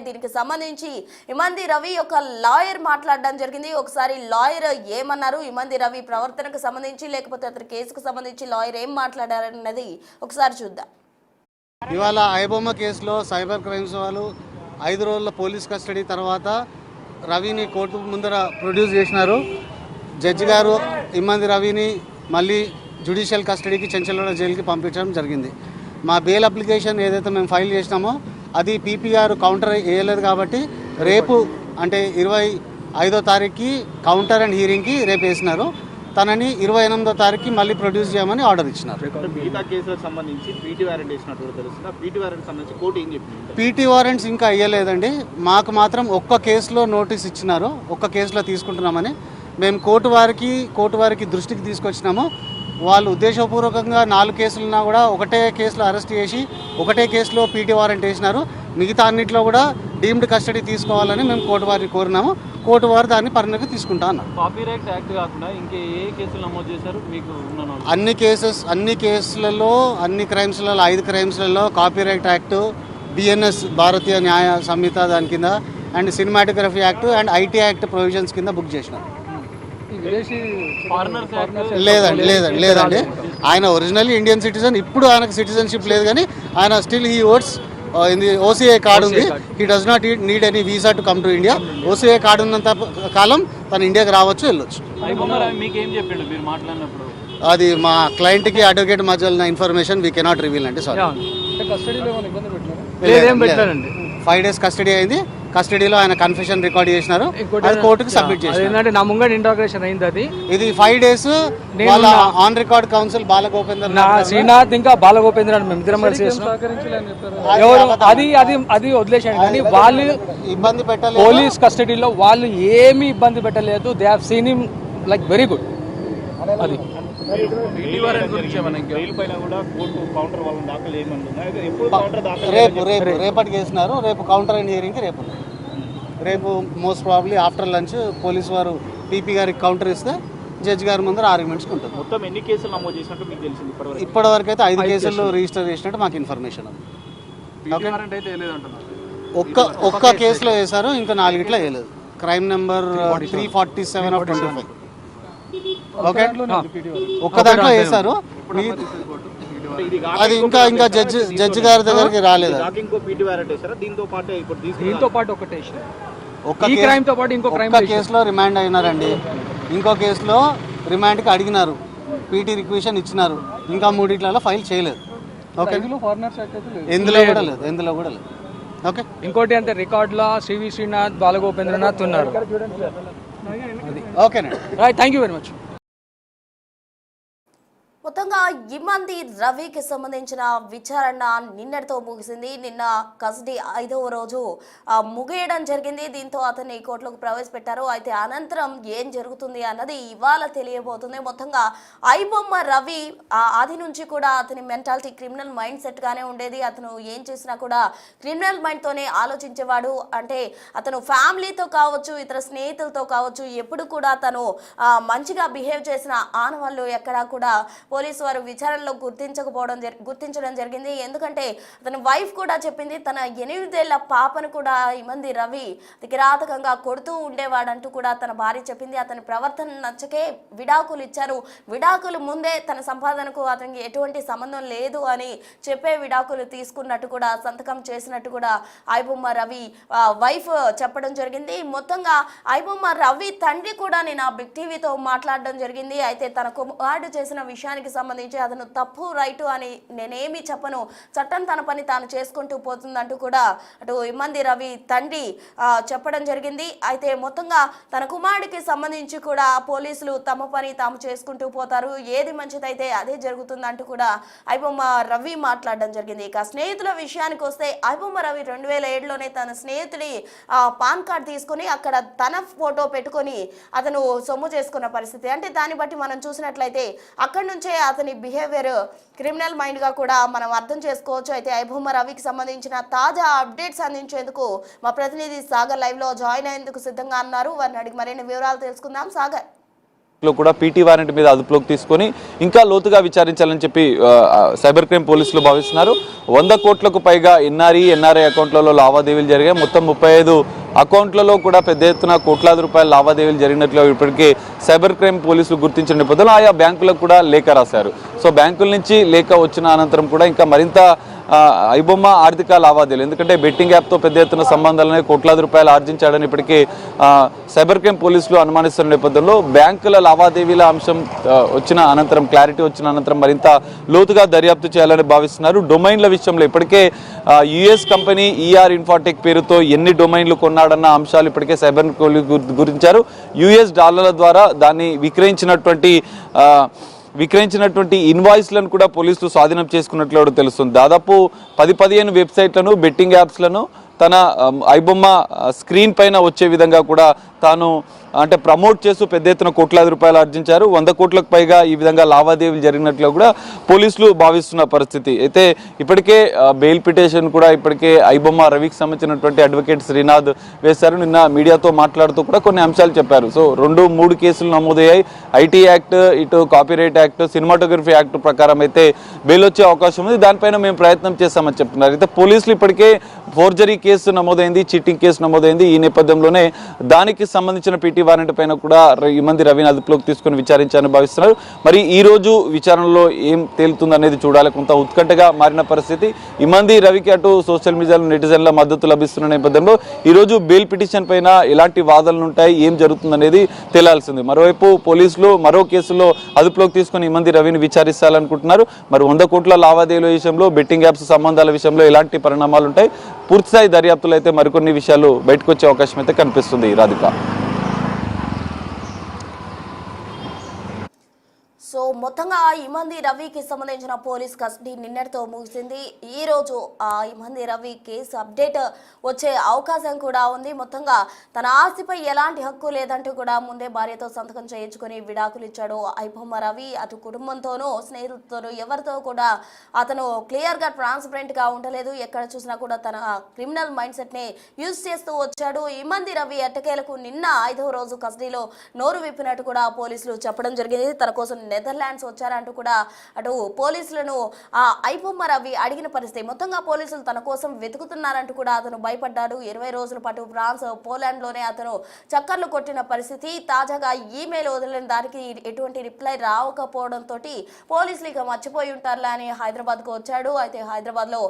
దీనికి సంబంధించి ఇమంది రవి యొక్క లాయర్ మాట్లాడడం జరిగింది. ఒకసారి లాయర్ ఏమన్నారు, ఇమంది రవి ప్రవర్తనకు సంబంధించి లేకపోతే అతని కేసుకు సంబంధించి లాయర్ ఏం మాట్లాడారన్నది ఒకసారి చూద్దాం. ఇవాళ ఐబొమ్మ కేసులో సైబర్ క్రైమ్స్ వాళ్ళు 5 రోజుల పోలీస్ కస్టడీ తర్వాత రవిని కోర్టు ముందర ప్రొడ్యూస్ చేసినారు. జడ్జి గారు ఇమ్మంది రవిని మళ్ళీ జ్యుడిషియల్ కస్టడీకి చెంచల్గూడ జైలుకి పంపించడం జరిగింది. మా బెయిల్ అప్లికేషన్ ఏదైతే మేము ఫైల్ చేసినామో అది పీపీఆర్ కౌంటర్ వేయలేదు కాబట్టి రేపు అంటే 25వ తారీఖుకి కౌంటర్ అండ్ హీరింగ్కి రేపు వేసినారు. తనని 28వ తారీఖుకి మళ్ళీ ప్రొడ్యూస్ చేయమని ఆర్డర్ ఇచ్చినారు. పీటీ వారెంట్స్ ఇంకా అయ్యలేదండి. మాకు మాత్రం ఒక్క కేసులో నోటీస్ ఇచ్చినారు, ఒక్క కేసులో తీసుకుంటున్నామని మేము కోర్టు వారికి దృష్టికి తీసుకొచ్చినాము. వాళ్ళు ఉద్దేశపూర్వకంగా 4 కేసులున్నా కూడా ఒకటే కేసులో అరెస్ట్ చేసి ఒకటే కేసులో పీటీ వారెంట్ వేసినారు. మిగతా అన్నింటిలో కూడా డీమ్డ్ కస్టడీ తీసుకోవాలని మేము కోర్టు వారిని కోరినాము. కోర్టు వారు దాన్ని పరిణతి తీసుకుంటా అన్నారు. కాపీరైట్ యాక్ట్ కాకుండా ఇంకే ఏ కేసులు నమోదు చేశారు? మీకు అన్ని కేసులలో అన్ని క్రైమ్స్లలో 5 క్రైమ్స్లలో కాపీరైట్ యాక్ట్, బిఎన్ఎస్ భారతీయ న్యాయ సంహిత దాని కింద and cinematography act and IT act provisions కింద బుక్ చేసినారు. లేదండి ఆయన ఒరిజినల్లీ ఇండియన్ సిటిజన్. ఇప్పుడు ఆయనకు సిటిజన్షిప్ లేదు కానీ ఆయన still he votes in the OCI card ఉంది. He does not need any visa to come to India. OCI card ఉన్నంత కాలం తను ఇండియాకి రావచ్చు, వెళ్ళొచ్చు. అది మా క్లయింట్కి అడ్వకేట్ మధ్య ఉన్న ఇన్ఫర్మేషన్ వీ కెనాట్ రివీల్ అండి. సారీ. 5 days కస్టడీ అయింది. కస్టడీలో ఆయన కన్ఫెషన్ రికార్డ్ చేసినారు, అది కోర్టుకి సబ్మిట్ చేశారు. నా ముంగట ఇంట్రాగేషన్ అయింది. అది ఇది 5 days వాళ్ళ ఆన్ రికార్డ్ కౌన్సిల్ బాలగోపేంద్ర శ్రీనాథ్ ఇంకా బాలగోపేంద్ర మేమిద్దరం కలిసి అది వదిలేసాను. కానీ వాళ్ళు ఇబ్బంది పెట్టలేదు, పోలీస్ కస్టడీలో వాళ్ళు ఏమీ ఇబ్బంది పెట్టలేదు. They have seen him like very good. అది రేపటికి వేసినారు. రేపు కౌంటర్ అండ్ హియరింగ్కి రేపు most probably after lunch police వారు పీపీ గారికి కౌంటర్ ఇస్తే జడ్జి గారి ముందర ఆర్గ్యుమెంట్స్ ఉంటుంది. మొత్తం ఎన్ని కేసులు నమోదు చేసినట్టు మీకు తెలిసింది? ఇప్పటి వరకు అయితే 5 కేసులు రిజిస్టర్ చేసినట్టు మాకు ఇన్ఫర్మేషన్ ఉంది. ఒక్క కేసులో వేశారు, ఇంకా 4 వేయలేదు. Crime number 347/25. ఓకే, ఒక్క దాంట్లో వేశారు. అది ఇంకా జడ్జి గారి దగ్గరికి రాలేదు. ఒక్క కేసులో రిమాండ్ అయినారండి. ఇంకో కేసులో రిమాండ్కి అడిగినారు, పీటీ రిక్వెషన్ ఇచ్చినారు. ఇంకా 3 ఫైల్ చేయలేదు. ఓకే, ఎందులో కూడా లేదు. ఓకే, ఇంకోటి అంటే రికార్డులో సివి శ్రీనాథ్, బాలగోపేంద్రనాథ్ ఉన్నారు. ఓకేనండి, right, thank you very much. మొత్తంగా ఇమ్మంది రవికి సంబంధించిన విచారణ నిన్నటితో ముగిసింది. నిన్న కస్టడీ 5వ రోజు ముగియడం జరిగింది. దీంతో అతన్ని కోర్టులోకి ప్రవేశపెట్టారు. అయితే అనంతరం ఏం జరుగుతుంది అన్నది ఇవాళ తెలియబోతుంది. మొత్తంగా ఐబొమ్మ రవి ఆది నుంచి కూడా అతని మెంటాలిటీ క్రిమినల్ మైండ్ సెట్ గానే ఉండేది. అతను ఏం చేసినా కూడా క్రిమినల్ మైండ్ తోనే ఆలోచించేవాడు. అంటే అతను ఫ్యామిలీతో కావచ్చు, ఇతర స్నేహితులతో కావచ్చు, ఎప్పుడు కూడా తను మంచిగా బిహేవ్ చేసిన ఆనవాళ్ళు ఎక్కడా కూడా పోలీసు వారు విచారణలో గుర్తించడం జరిగింది. ఎందుకంటే అతని వైఫ్ కూడా చెప్పింది, తన 8 ఏళ్ల పాపను కూడా ఇమంది రవి కిరాతకంగా కొడుతూ ఉండేవాడంటూ కూడా తన భార్య చెప్పింది. అతని ప్రవర్తన నచ్చకే విడాకులు ఇచ్చారు. విడాకులు ముందే తన సంపాదనకు అతనికి ఎటువంటి సంబంధం లేదు అని చెప్పే విడాకులు తీసుకున్నట్టు కూడా, సంతకం చేసినట్టు కూడా ఐబొమ్మ రవి వైఫ్ చెప్పడం జరిగింది. మొత్తంగా ఐబొమ్మ రవి తండ్రి కూడా నేను ఆ బిగ్ టీవీతో మాట్లాడడం జరిగింది. అయితే తన కుమారుడు చేసిన విషయానికి సంబంధించి అతను తప్పు రైటు అని నేనేమి చెప్పను, చట్టం తన పని తాను చేసుకుంటూ పోతుందంటూ కూడా అటు ఇమ్మంది రవి తండ్రి చెప్పడం జరిగింది. అయితే మొత్తంగా తన కుమారుడికి సంబంధించి కూడా పోలీసులు తమ పని తాము చేసుకుంటూ పోతారు, ఏది మంచిదైతే అదే జరుగుతుందంటూ కూడా ఐబొమ్మ రవి మాట్లాడడం జరిగింది. ఇక స్నేహితుల విషయానికి వస్తే ఐబొమ్మ రవి 2007లోనే తన స్నేహితుడి పాన్ కార్డ్ తీసుకొని అక్కడ తన ఫోటో పెట్టుకొని అతను సొమ్ము చేసుకున్న పరిస్థితి. అంటే దాన్ని బట్టి మనం చూసినట్లయితే అక్కడి నుంచే అతని బిహేవియర్ క్రిమినల్ మైండ్ గా కూడా మనం అర్థం చేసుకోవచ్చు. అయితే ఐబొమ్మ రవికి సంబంధించిన తాజా అప్డేట్స్ అందించేందుకు మా ప్రతినిధి సాగర్ లైవ్ లో జాయిన్ అయ్యేందుకు సిద్ధంగా ఉన్నారు. వారిని అడిగి మరిన్ని వివరాలు తెలుసుకుందాం. సాగర్. లో కూడా పీటీ వారెంట్ మీద అదుపులోకి తీసుకొని ఇంకా లోతుగా విచారించాలని చెప్పి సైబర్ క్రైమ్ పోలీసులు భావిస్తున్నారు. 100 కోట్లకు పైగా ఎన్ఆర్ఐ అకౌంట్లలో లావాదేవీలు జరిగాయి. మొత్తం 35 అకౌంట్లలో కూడా పెద్ద ఎత్తున కోట్లాది రూపాయల లావాదేవీలు జరిగినట్లు ఇప్పటికే సైబర్ క్రైమ్ పోలీసులు గుర్తించిన నేపథ్యంలో ఆయా బ్యాంకులకు కూడా లేఖ రాశారు. సో బ్యాంకుల నుంచి లేఖ వచ్చిన అనంతరం కూడా ఇంకా మరింత ఐబొమ్మ ఆర్థిక లావాదేవీలు, ఎందుకంటే బెట్టింగ్ యాప్తో పెద్ద ఎత్తున సంబంధాలనే కోట్లాది రూపాయలు ఆర్జించాడని ఇప్పటికీ సైబర్ క్రైమ్ పోలీసులు అనుమానిస్తున్న నేపథ్యంలో బ్యాంకుల లావాదేవీల అంశం వచ్చిన అనంతరం, క్లారిటీ వచ్చిన అనంతరం మరింత లోతుగా దర్యాప్తు చేయాలని భావిస్తున్నారు. డొమైన్ల విషయంలో ఇప్పటికే యుఎస్ కంపెనీ ఈఆర్ ఇన్ఫాటెక్ పేరుతో ఎన్ని డొమైన్లు కొన్నాడన్న అంశాలు ఇప్పటికే సైబర్ గురించారు. యుఎస్ డాలర్ల ద్వారా దాన్ని విక్రయించినటువంటి ఇన్వాయిస్లను కూడా పోలీసులు స్వాధీనం చేసుకున్నట్లు తెలుస్తుంది. దాదాపు 10-15 వెబ్సైట్లను, బెట్టింగ్ యాప్స్లను తన ఐబొమ్మ స్క్రీన్ పైన వచ్చే విధంగా కూడా తాను అంటే ప్రమోట్ చేస్తూ పెద్ద ఎత్తున కోట్లాది రూపాయలు ఆర్జించారు. 100 కోట్లకు పైగా ఈ విధంగా లావాదేవీలు జరిగినట్లు కూడా పోలీసులు భావిస్తున్న పరిస్థితి. అయితే ఇప్పటికే బెయిల్ పిటిషన్ కూడా ఇప్పటికే ఐబొమ్మ రవికి సంబంధించినటువంటి అడ్వకేట్ శ్రీనాథ్ వేశారు. నిన్న మీడియాతో మాట్లాడుతూ కూడా కొన్ని అంశాలు చెప్పారు. సో 2-3 కేసులు నమోదయ్యాయి. ఐటీ యాక్ట్, ఇటు కాపీరైట్ యాక్ట్, సినిమాటోగ్రఫీ యాక్ట్ ప్రకారం అయితే బెయిల్ వచ్చే అవకాశం ఉంది. దానిపైన మేము ప్రయత్నం చేస్తామని చెప్తున్నారు. అయితే పోలీసులు ఇప్పటికే ఫోర్జరీ కేసు నమోదైంది, చీటింగ్ కేసు నమోదైంది. ఈ నేపథ్యంలోనే దానికి సంబంధించిన పీటీ వారెంట్ పైన కూడా ఇమంది రవిని అదుపులోకి తీసుకుని విచారించాలని భావిస్తున్నారు. మరి ఈ రోజు విచారణలో ఏం తేలుతుంది అనేది చూడాలి. కొంత ఉత్కంఠగా మారిన పరిస్థితి. ఇమంది రవికి అటు సోషల్ మీడియాలో నెటిజన్ల మద్దతు లభిస్తున్న నేపథ్యంలో ఈ రోజు బెయిల్ పిటిషన్ పైన ఎలాంటి వాదనలు ఉంటాయి, ఏం జరుగుతుంది అనేది తేలాల్సింది. మరోవైపు పోలీసులు మరో కేసులో అదుపులోకి తీసుకుని ఇమంది రవిని విచారిస్తారనుకుంటున్నారు. మరి 100 కోట్ల లావాదేవీల విషయంలో, బెట్టింగ్ యాప్స్ సంబంధాల విషయంలో ఎలాంటి పరిణామాలు ఉంటాయి, పూర్తిస్థాయి దర్యాప్తులు అయితే మరికొన్ని విషయాలు బయటకు వచ్చే అవకాశం అయితే కనిపిస్తుంది. రాధిక. సో మొత్తంగా ఇమంది రవికి సంబంధించిన పోలీస్ కస్టడీ నిన్నటితో ముగిసింది. ఈ రోజు ఇమంది రవి కేసు అప్డేట్ వచ్చే అవకాశం కూడా ఉంది. మొత్తంగా తన ఆస్తిపై ఎలాంటి హక్కు లేదంటూ కూడా ముందే భార్యతో సంతకం చేయించుకొని విడాకులు ఇచ్చాడు ఐబొమ్మ రవి. అటు కుటుంబంతోనూ, స్నేహితులతోనూ ఎవరితో కూడా అతను క్లియర్గా ట్రాన్స్పరెంట్గా ఉండలేదు. ఎక్కడ చూసినా కూడా తన క్రిమినల్ మైండ్ సెట్ని యూజ్ చేస్తూ వచ్చాడు. ఇమంది రవి ఎట్టకేలకు నిన్న 5వ రోజు కస్టడీలో నోరు విప్పినట్టు కూడా పోలీసులు చెప్పడం జరిగింది. తన కోసం నెదర్లాండ్స్ వచ్చారంటూ కూడా అటు పోలీసులను ఐబొమ్మ రవి అడిగిన పరిస్థితి. మొత్తంగా పోలీసులు తన కోసం వెతుకుతున్నారంటూ కూడా అతను భయపడ్డాడు. 20 రోజుల పాటు ఫ్రాన్స్, పోలాండ్లోనే అతను చక్కర్లు కొట్టిన పరిస్థితి. తాజాగా ఈమెయిల్ వదిలిన దానికి ఎటువంటి రిప్లై రాకపోవడంతో పోలీసులు ఇక మర్చిపోయి ఉంటారులే అని హైదరాబాద్కు వచ్చాడు. అయితే హైదరాబాద్లో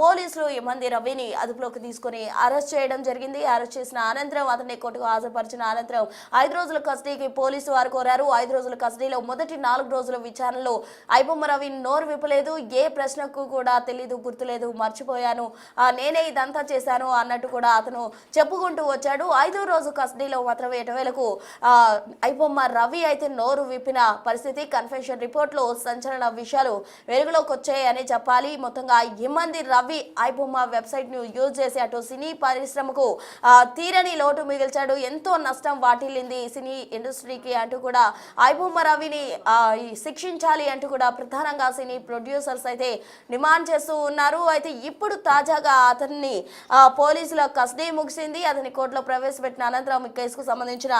పోలీసులు ఇమంది రవిని అదుపులోకి తీసుకొని అరెస్ట్ చేయడం జరిగింది. అరెస్ట్ చేసిన అనంతరం అతన్ని కోర్టుకు హాజరుపరిచిన అనంతరం 5 రోజుల కస్టడీకి పోలీసు వారు కోరారు. 5 రోజుల కస్టడీలో మొదటి 4 రోజుల విచారణలో ఐబొమ్మ రవి నోరు విప్పలేదు. ఏ ప్రశ్నకు కూడా తెలీదు, గుర్తులేదు, మర్చిపోయాను, నేనే ఇదంతా చేశాను అన్నట్టు కూడా అతను చెప్పుకుంటూ వచ్చాడు. 5వ రోజు కస్టడీలో మాత్రమే ఎటవేలకు ఐబొమ్మ రవి అయితే నోరు విప్పిన పరిస్థితి. కన్ఫెషన్ రిపోర్ట్లో సంచలన విషయాలు వెలుగులోకి వచ్చాయని చెప్పాలి. మొత్తంగా ఇమంది రవి ఐబొమ్మ వెబ్సైట్ను యూజ్ చేసి అటు సినీ పరిశ్రమకు తీరని లోటు మిగిల్చాడు. ఎంతో నష్టం వాటిల్లింది సినీ ఇండస్ట్రీకి అంటూ కూడా ఐబొమ్మ రవిని శిక్షించాలి అంటూ కూడా ప్రధానంగా సినీ ప్రొడ్యూసర్స్ అయితే డిమాండ్ చేస్తూ ఉన్నారు. అయితే ఇప్పుడు తాజాగా అతన్ని పోలీసుల కస్టడీ ముగిసింది. అతని కోర్టులో ప్రవేశపెట్టిన అనంతరం ఈ కేసుకు సంబంధించిన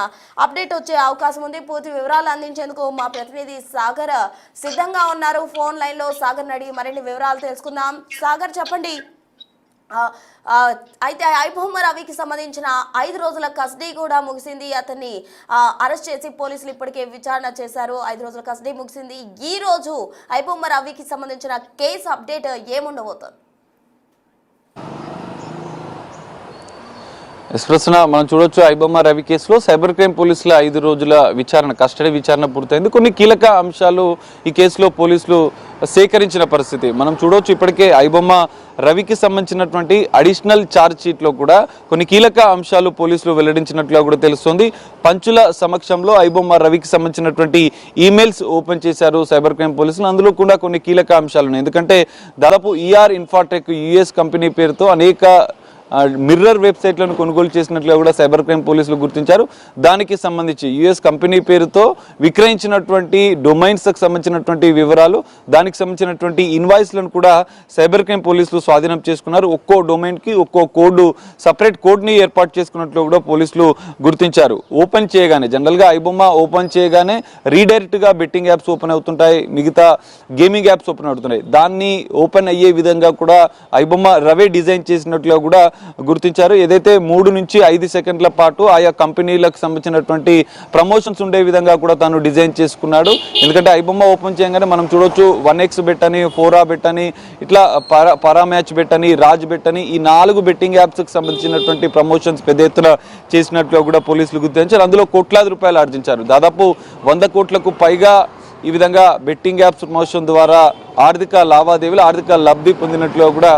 అప్డేట్ వచ్చే అవకాశం ఉంది. పూర్తి వివరాలు అందించేందుకు మా ప్రతినిధి సాగర్ సిద్ధంగా ఉన్నారు. ఫోన్ లైన్లో సాగర్ అడిగి మరిన్ని వివరాలు తెలుసుకుందాం. సాగర్, చెప్పండి. అయితే ఐబొమ్మ రవికి సంబంధించిన 5 రోజుల కస్టడీ కూడా ముగిసింది. అతన్ని అరెస్ట్ చేసి పోలీసులు ఇప్పటికే విచారణ చేశారు. 5 రోజుల కస్టడీ ముగిసింది. ఈ రోజు ఐబొమ్మ రవికి సంబంధించిన కేసు అప్డేట్ ఏముండబోతోంది? ప్రశ్న మనం చూడొచ్చు, ఐబొమ్మ రవి కేసులో సైబర్ క్రైమ్ పోలీసుల 5 రోజుల విచారణ, కస్టడీ విచారణ పూర్తయింది. కొన్ని కీలక అంశాలు ఈ కేసులో పోలీసులు సేకరించిన పరిస్థితి మనం చూడవచ్చు. ఇప్పటికే ఐబొమ్మ రవికి సంబంధించినటువంటి అడిషనల్ ఛార్జ్ షీట్లో కూడా కొన్ని కీలక అంశాలు పోలీసులు వెల్లడించినట్లుగా కూడా తెలుస్తోంది. పంచుల సమక్షంలో ఐబొమ్మ రవికి సంబంధించినటువంటి ఈమెయిల్స్ ఓపెన్ చేశారు సైబర్ క్రైమ్ పోలీసులు. అందులో కూడా కొన్ని కీలక అంశాలు ఉన్నాయి. ఎందుకంటే దాదాపు ఈఆర్ ఇన్ఫాటెక్ యుఎస్ కంపెనీ పేరుతో అనేక మిర్రర్ వెబ్సైట్లను కొనుగోలు చేసినట్లుగా కూడా సైబర్ క్రైమ్ పోలీసులు గుర్తించారు. దానికి సంబంధించి యుఎస్ కంపెనీ పేరుతో విక్రయించినటువంటి డొమైన్స్కి సంబంధించినటువంటి వివరాలు, దానికి సంబంధించినటువంటి ఇన్వాయిస్లను కూడా సైబర్ క్రైమ్ పోలీసులు స్వాధీనం చేసుకున్నారు. ఒక్కో డొమైన్కి ఒక్కో కోడ్, సపరేట్ కోడ్ని ఏర్పాటు చేసుకున్నట్లు కూడా పోలీసులు గుర్తించారు. ఓపెన్ చేయగానే, జనరల్గా ఐబొమ్మ ఓపెన్ చేయగానే రీడైరెక్ట్గా బెట్టింగ్ యాప్స్ ఓపెన్ అవుతుంటాయి, మిగతా గేమింగ్ యాప్స్ ఓపెన్ అవుతున్నాయి. దాన్ని ఓపెన్ అయ్యే విధంగా కూడా ఐబొమ్మ రవే డిజైన్ చేసినట్లుగా కూడా గుర్తించారు. ఏదైతే 3 నుంచి 5 సెకండ్ల పాటు ఆయా కంపెనీలకు సంబంధించినటువంటి ప్రమోషన్స్ ఉండే విధంగా కూడా తాను డిజైన్ చేసుకున్నాడు. ఎందుకంటే ఐబొమ్మ ఓపెన్ చేయగానే మనం చూడొచ్చు 1x బెట్ అని, 4A బెట్ అని, ఇట్లా పరా మ్యాచ్ బెట్ అని, రాజ్ బెట్ అని, ఈ 4 బెట్టింగ్ యాప్స్కి సంబంధించినటువంటి ప్రమోషన్స్ పెద్ద ఎత్తున చేసినట్లుగా కూడా పోలీసులు గుర్తించారు. అందులో కోట్లాది రూపాయలు ఆర్జించారు. దాదాపు 100 కోట్లకు పైగా ఈ విధంగా బెట్టింగ్ యాప్స్ ప్రమోషన్ ద్వారా ఆర్థిక లావాదేవీలు, ఆర్థిక లబ్ధి పొందినట్లు కూడా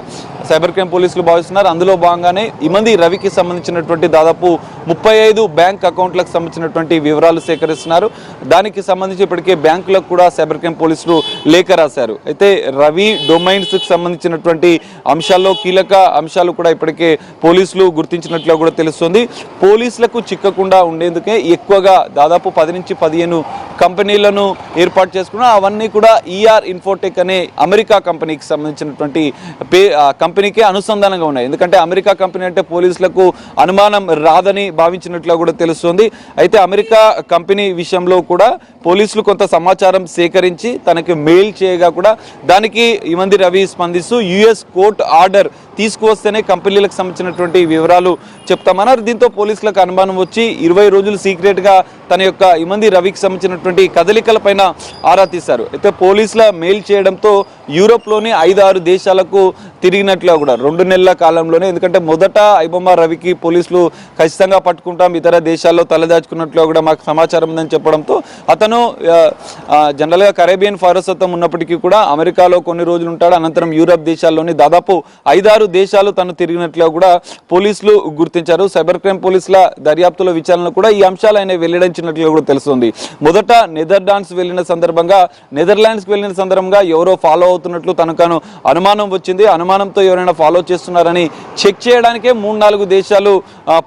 సైబర్ క్రైమ్ పోలీసులు భావిస్తున్నారు. అందులో భాగంగానే ఇమంది రవికి సంబంధించినటువంటి దాదాపు 35 బ్యాంక్ అకౌంట్లకు సంబంధించినటువంటి వివరాలు సేకరిస్తున్నారు. దానికి సంబంధించి ఇప్పటికే బ్యాంకులకు కూడా సైబర్ క్రైమ్ పోలీసులు లేఖ రాశారు. అయితే రవి డొమైన్స్కి సంబంధించినటువంటి అంశాల్లో కీలక అంశాలు కూడా ఇప్పటికే పోలీసులు గుర్తించినట్లు కూడా తెలుస్తుంది. పోలీసులకు చిక్కకుండా ఉండేందుకే ఎక్కువగా దాదాపు 10 నుంచి 15 కంపెనీలను ఏర్పాటు చేసుకున్నారు. అవన్నీ కూడా ఈఆర్ ఇన్ఫోటెక్ అనే అమెరికా కంపెనీకి సంబంధించినటువంటి కంపెనీకే అనుసంధానంగా ఉన్నాయి. ఎందుకంటే అమెరికా కంపెనీ అంటే పోలీసులకు అనుమానం రాదని భావించినట్లు కూడా తెలుస్తుంది. అయితే అమెరికా కంపెనీ విషయంలో కూడా పోలీసులు కొంత సమాచారం సేకరించి తనకి మెయిల్ చేయగా కూడా దానికి ఇమంది రవి స్పందిస్తూ యుఎస్ కోర్టు ఆర్డర్ తీసుకువస్తేనే కంపెనీలకు సంబంధించినటువంటి వివరాలు చెప్తామన్నారు. దీంతో పోలీసులకు అనుమానం వచ్చి 20 రోజులు సీక్రెట్గా తన యొక్క ఇమంది రవికి సంబంధించినటువంటి కదలికలపైన ఆరా తీశారు. అయితే పోలీసుల మెయిల్ చేయడంతో యూరోప్లోని 5-6 దేశాలకు తిరిగినట్లుగా కూడా 2 నెలల కాలంలోనే, ఎందుకంటే మొదట ఐబొమ్మ రవికి పోలీసులు ఖచ్చితంగా పట్టుకుంటాం, ఇతర దేశాల్లో తలదాచుకున్నట్లుగా కూడా మాకు సమాచారం ఉందని చెప్పడంతో అతను జనరల్గా కరేబియన్ వారసత్వం ఉన్నప్పటికీ కూడా అమెరికాలో కొన్ని రోజులు ఉంటాడు. అనంతరం యూరప్ దేశాల్లోని దాదాపు 5-6 దేశాలు తను తిరిగినట్లుగా కూడా పోలీసులు గుర్తించారు. సైబర్ క్రైమ్ పోలీసుల దర్యాప్తుల విచారణలో కూడా ఈ అంశాలు ఆయన వెల్లడించినట్లుగా కూడా తెలుస్తుంది. మొదట నెదర్లాండ్స్కి వెళ్ళిన సందర్భంగా ఎవరో ఫాలో అవుతున్నట్లు తనకు అనుమానం వచ్చింది. అనుమానంతో ఎవరైనా ఫాలో చేస్తున్నారని చెక్ చేయడానికే 3-4 దేశాలు,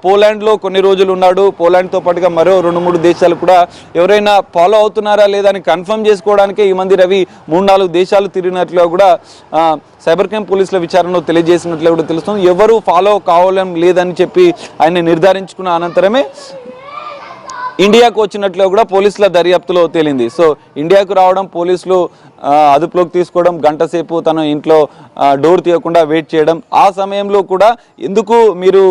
పోలాండ్లో కొన్ని రోజులు ఉన్నాడు, పోలాండ్తో పాటుగా మరో 2-3 దేశాలు కూడా ఎవరైనా ఫాలో అవుతున్నారా లేదా అని కన్ఫర్మ్ చేసుకోవడానికే ఈ మంది రవి 3-4 దేశాలు తిరిగినట్లుగా కూడా సైబర్ క్రైమ్ పోలీసుల విచారణలో తెలియజేసినట్లు కూడా తెలుస్తుంది. ఎవరు ఫాలో కావాలని లేదని చెప్పి ఆయన నిర్ధారించుకున్న అనంతరమే ఇండియాకు వచ్చినట్లు కూడా పోలీసుల దర్యాప్తులో తేలింది. సో ఇండియాకు రావడం, పోలీసులు అదుపులోకి తీసుకోవడం, గంట సేపు తన ఇంట్లో డోర్ తీయకుండా వెయిట్ చేయడం, ఆ సమయంలో కూడా ఎందుకు మీరు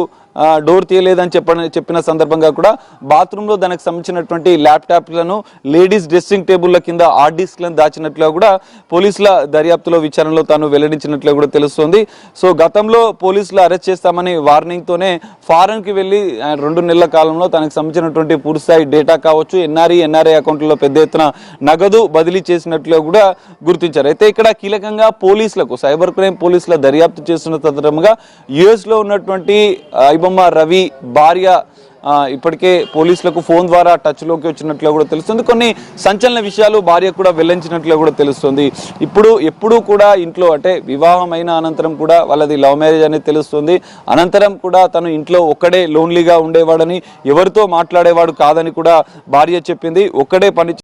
డోర్ తీయలేదని చెప్పిన సందర్భంగా కూడా బాత్రూంలో దానికి సంబంధించినటువంటి ల్యాప్టాప్లను, లేడీస్ డ్రెస్సింగ్ టేబుల్ల కింద హార్డ్ డిస్క్లను దాచినట్లుగా కూడా పోలీసుల దర్యాప్తులో విచారణలో తాను వెల్లడించినట్లు కూడా తెలుస్తుంది. సో గతంలో పోలీసులు అరెస్ట్ చేస్తామని వార్నింగ్తోనే ఫారెన్కి వెళ్ళి 2 నెలల కాలంలో తనకు సంబంధించినటువంటి పూర్తిస్థాయి డేటా కావచ్చు, ఎన్ఆర్ఐ అకౌంట్లలో పెద్ద ఎత్తున నగదు బదిలీ చేసినట్లుగా కూడా గుర్తించారు. అయితే ఇక్కడ కీలకంగా పోలీసులకు, సైబర్ క్రైమ్ పోలీసుల దర్యాప్తు చేస్తున్న సందర్భంగా యుఎస్లో ఉన్నటువంటి ఐబొమ్మ రవి భార్య ఇప్పటికే పోలీసులకు ఫోన్ ద్వారా టచ్లోకి వచ్చినట్లు కూడా తెలుస్తుంది. కొన్ని సంచలన విషయాలు భార్య కూడా వెల్లడించినట్లు కూడా తెలుస్తుంది. ఎప్పుడు కూడా ఇంట్లో, అంటే వివాహం అయిన అనంతరం కూడా వాళ్ళది లవ్ మ్యారేజ్ అనేది తెలుస్తుంది. అనంతరం కూడా తను ఇంట్లో ఒక్కడే లోన్లీగా ఉండేవాడని, ఎవరితో మాట్లాడేవాడు కాదని కూడా భార్య చెప్పింది. ఒక్కడే పని